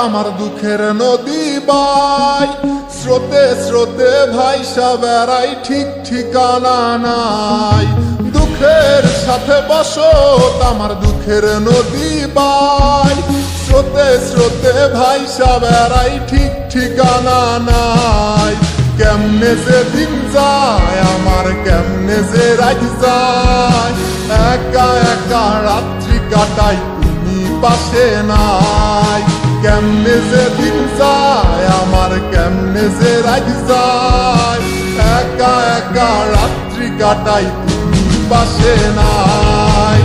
আমার দুঃখের নদী বাই, স্রোতে স্রোতে ভাইসা বেড়াই, ঠিক ঠিকানা নাই। দুঃখের সাথে বসত আমার দুঃখের নদী বাই, স্রোতে স্রোতে ভাইসা বেড়াই, ঠিক ঠিকানা নাই। কেমনে যে দিন যায় আমার, কেমনে যে রাত যায়, একা একা রাত্রি কাটাই তুমি পাশে নাই। কেমনে যে দিন যায় আমার, কেমনে যে রাত যায়, একা একা রাত্রি কাটাই তুমি পাশে নাই।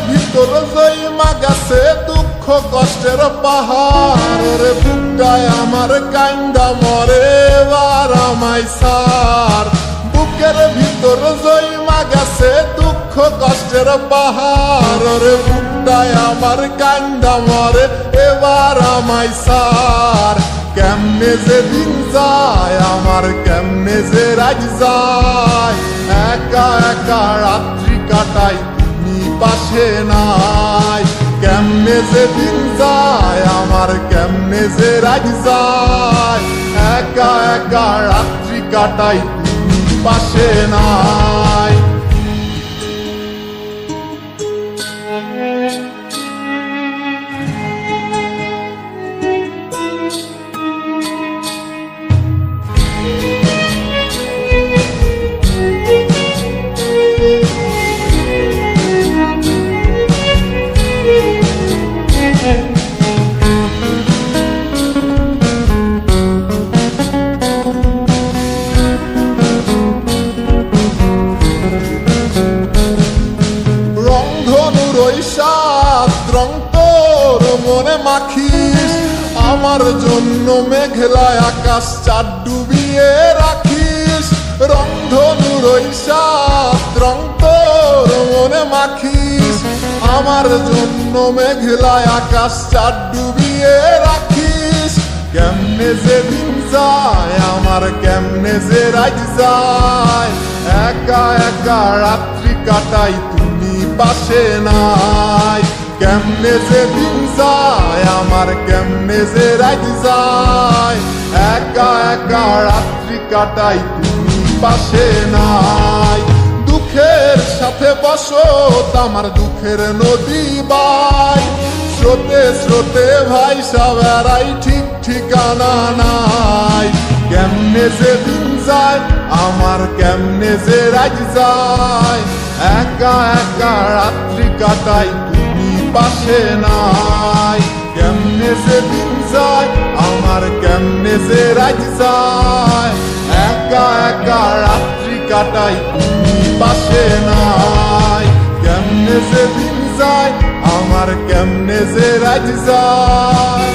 ভিতর জয়মা গেছে দুঃখ কষ্টের পাহাড়, রে বুকটায় আমার কান্দা মরে এবার আমায় সার। বুকের ভিতর জয়মা গেছে দুঃখ কষ্টের পাহাড়, রে বুকটায় আমার কান্দা মরে এবার আমায় সার। কেমনে যে দিন যায় আমার, কেমনে যে রাত যায়, একা একা রাত্রি কাটাই পাশে নাই। কেমনে যে দিন যায় আমার, কেমনে যে রাত যায়, একা একা রাত্রি কাটাই তুমি পাশে নাই। রং তোর মনে মাখিস, আমার জন্য মেঘলায় আকাশ চাঁদ ডুবিয়ে রাখিস। রংধনুর ওই সাত রং তোর মনে মাখিস, আমার জন্য মেঘলায় আকাশ চাঁদ ডুবিয়ে রাখিস। কেমনে যে দিন যায় আমার, কেমনে যে রাত যায়, একা একা রাত্রি কাটাই তুমি পাশে নাই। কেমনে যে দিন যায় আমার, কেমনে যে রাত যায়, একা একা রাত্রি কাটাই তুমি পাশে নাই। দুঃখের সাথে বসত আমার দুঃখের নদী বাই, স্রোতে স্রোতে ভাইসা বেড়াই, ঠিক ঠিকানা নাই। কেমনে যে দিন যায় আমার, কেমনে যে রাত যায়, একা একা রাত্রি কাটাই তুমি পাশে নাই। কেমনে যে দিন যায় আমার, কেমনে যে রাত যায়, একা একা রাত্রি কাটাই তুমি পাশে নাই। কেমনে যে দিন যায় আমার, কেমনে যে রাত যায়।